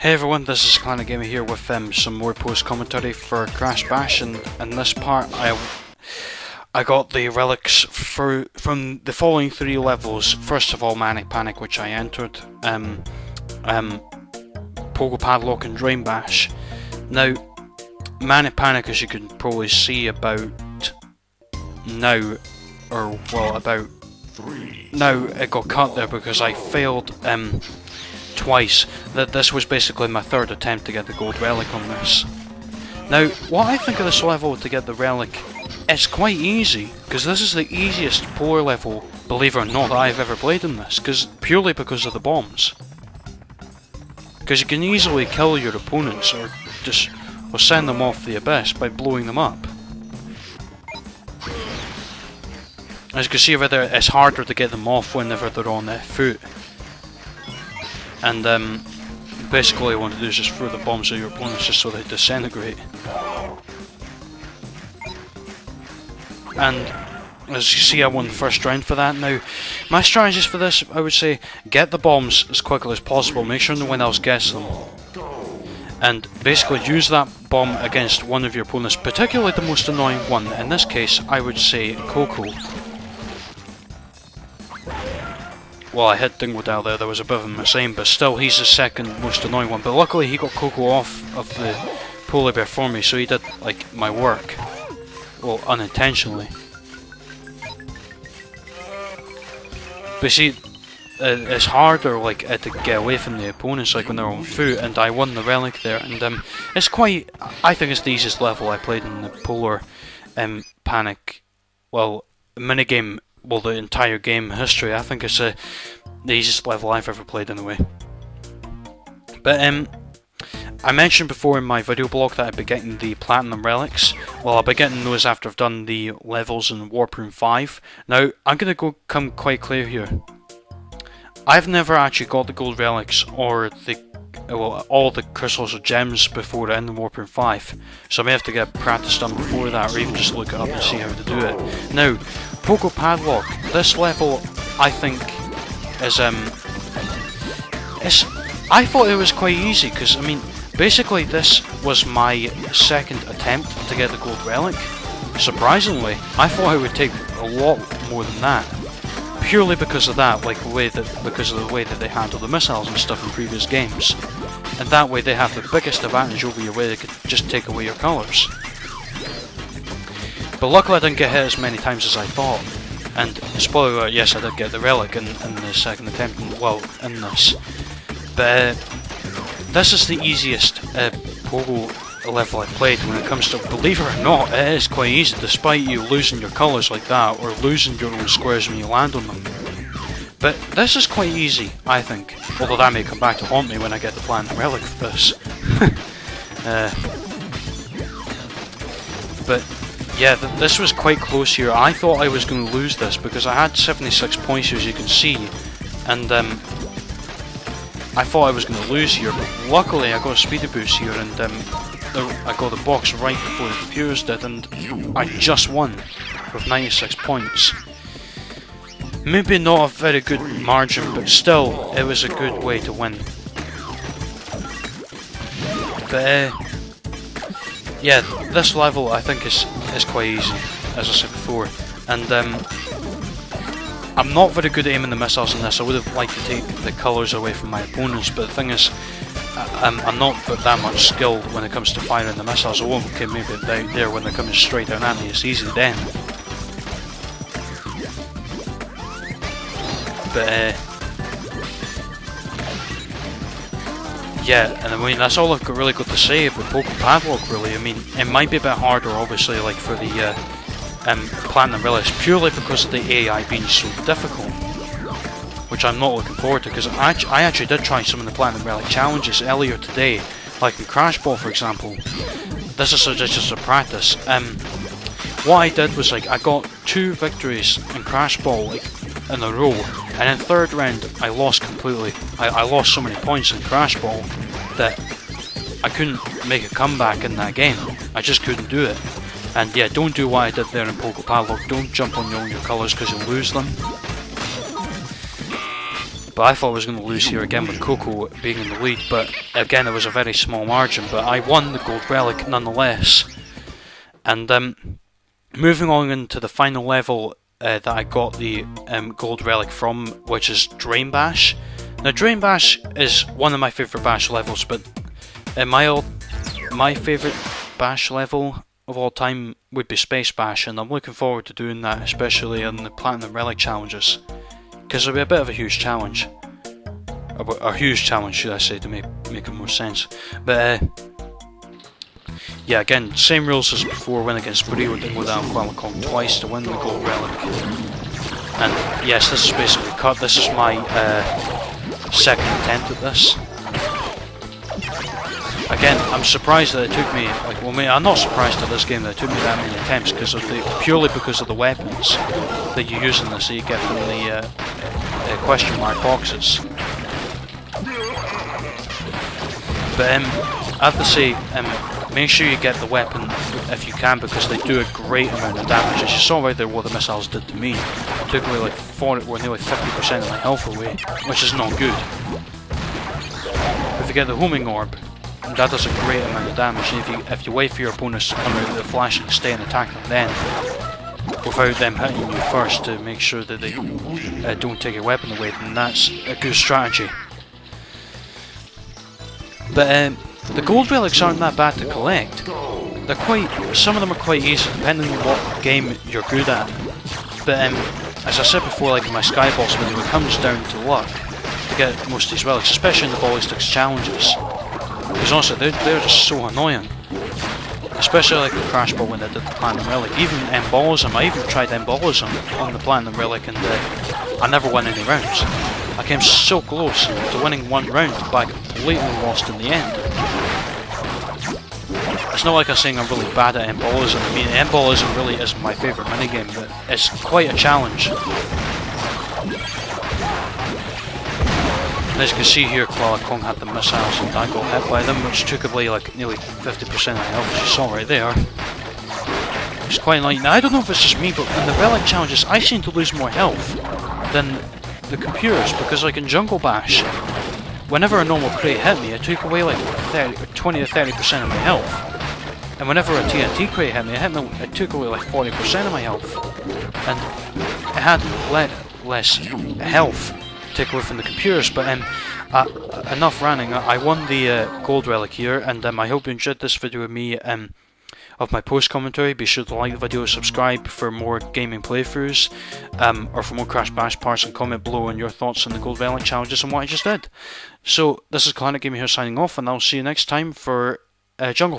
Hey everyone, this is Clarinetgamer here with some more post commentary for Crash Bash, and in this part I got the relics from the following 3 levels. First of all, Manic Panic, which I entered, Pogo, Padlock and Drain Bash. Now, Manic Panic, as you can probably see about now, or well, about now, it got cut there because I failed twice. That this was basically my 3rd attempt to get the Gold Relic on this. Now, what I think of this level to get the relic, it's quite easy, because this is the easiest polar level, believe it or not, that I've ever played in this, purely because of the bombs. Because you can easily kill your opponents, or send them off the abyss by blowing them up. As you can see over there, it's harder to get them off whenever they're on their foot. And basically all you want to do is just throw the bombs at your opponents just so they disintegrate. And as you see, I won the first round for that. Now, my strategies for this, I would say, get the bombs as quickly as possible, make sure no one else gets them. And basically use that bomb against one of your opponents, particularly the most annoying one. In this case, I would say Coco. Well, I hit Dingodile there was a bit of a mistake, but still, he's the second most annoying one. But luckily, he got Coco off of the polar bear for me, so he did, like, my work. Well, unintentionally. But see, it's harder, like, to get away from the opponents, like, when they're on foot, and I won the relic there, and it's quite, I think it's the easiest level I played in the Polar Panic, well, minigame. Well, the entire game history. I think it's the easiest level I've ever played anyway. But I mentioned before in my video blog that I'd be getting the Platinum Relics. Well, I'll be getting those after I've done the levels in Warp Room 5. Now, I'm going to come quite clear here. I've never actually got the Gold Relics or all the crystals or gems before in the Warp Room 5. So I may have to get practice done before that, or even just look it up and see how to do it. Now, Pogo Padlock, this level I think is I thought it was quite easy, because I mean basically this was my 2nd attempt to get the Gold Relic. Surprisingly, I thought it would take a lot more than that, purely because of that, like because of the way that they handle the missiles and stuff in previous games, and that way they have the biggest advantage over you, where they could just take away your colours. But luckily I didn't get hit as many times as I thought, and spoiler alert, yes, I did get the relic in the 2nd attempt, well, in this. But this is the easiest Pogo level I played when it comes to, believe it or not, it is quite easy, despite you losing your colours like that, or losing your own squares when you land on them. But this is quite easy, I think, although that may come back to haunt me when I get the Platinum Relic for this. But yeah, this was quite close here. I thought I was going to lose this because I had 76 points, as you can see, and I thought I was going to lose here, but luckily I got a speedy boost here, and I got the box right before the computers did, and I just won with 96 points. Maybe not a very good margin, but still, it was a good way to win. But yeah, this level I think is quite easy, as I said before, and I'm not very good at aiming the missiles in this. I would have liked to take the colours away from my opponents, but the thing is, I'm not got that much skill when it comes to firing the missiles. I won't get maybe down there when they're coming straight down at me, it's easy then. But yeah, and I mean that's all I've really got to say about Pogo Padlock really. I mean, it might be a bit harder obviously, like for the Platinum Relics, purely because of the AI being so difficult, which I'm not looking forward to, because I actually did try some of the Platinum Relic challenges earlier today, like in Crash Ball for example. This is just a practice. What I did was, like, I got 2 victories in Crash Ball, like, in a row, and in 3rd round I lost completely. I lost so many points in Crash Ball that I couldn't make a comeback in that game. I just couldn't do it. And yeah, don't do what I did there in Pogo Padlock. Don't jump on your colours because you'll lose them. But I thought I was going to lose here again with Coco being in the lead, but again it was a very small margin, but I won the Gold Relic nonetheless. And moving on into the final level that I got the Gold Relic from, which is Drain Bash. Now Drain Bash is one of my favourite Bash levels, but my favourite Bash level of all time would be Space Bash, and I'm looking forward to doing that, especially on the Platinum Relic challenges, because it'll be a bit of a huge challenge. A huge challenge, should I say, to make it more sense. But yeah, again, same rules as before. Win against Brio, didn't go down Qualicon twice to win the Gold Relic. And yes, this is basically cut. This is my second attempt at this. Again, I'm surprised that it took me, I'm not surprised at this game that it took me that many attempts, purely because of the weapons that you use in this that you get from the question mark boxes. But I have to say, make sure you get the weapon if you can, because they do a great amount of damage. As you saw right there what the missiles did to me. It took away like 40 or nearly 50% of my health away, which is not good. If you get the homing orb, that does a great amount of damage, and if you wait for your opponents to come out of the flash and stay and attack them then, without them hitting you first to make sure that they don't take your weapon away, then that's a good strategy. But the Gold Relics aren't that bad to collect. Some of them are quite easy depending on what game you're good at. But as I said before, like in my Skyboss video, it comes down to luck to get most of these relics, especially in the Ballistics challenges. Because honestly, they're just so annoying. Especially like the Crash Ball when I did the Platinum Relic. Even Embolism, I even tried Embolism on the Platinum Relic, and I never won any rounds. I came so close to winning one round, but I completely lost in the end. It's not like I'm saying I'm really bad at Embolism. I mean, Embolism really isn't my favourite minigame, but it's quite a challenge. As you can see here, Qualicon had the missiles and I got hit by them, which took away like nearly 50% of my health, as you saw right there. It's quite annoying. Now I don't know if it's just me, but in the Relic challenges I seem to lose more health than the computers, because like in Jungle Bash, whenever a normal crate hit me, it took away like 20 to 30% of my health. And whenever a TNT crate hit me, it took away like 40% of my health. And it had less health take away from the computers. But enough ranting. I won the Gold Relic here, and I hope you enjoyed this video with me of my post commentary. Be sure to like the video, subscribe for more gaming playthroughs, or for more Crash Bash parts, and comment below on your thoughts on the Gold Relic challenges and what I just did. So this is Clarinetgamer here signing off, and I'll see you next time for Jungle.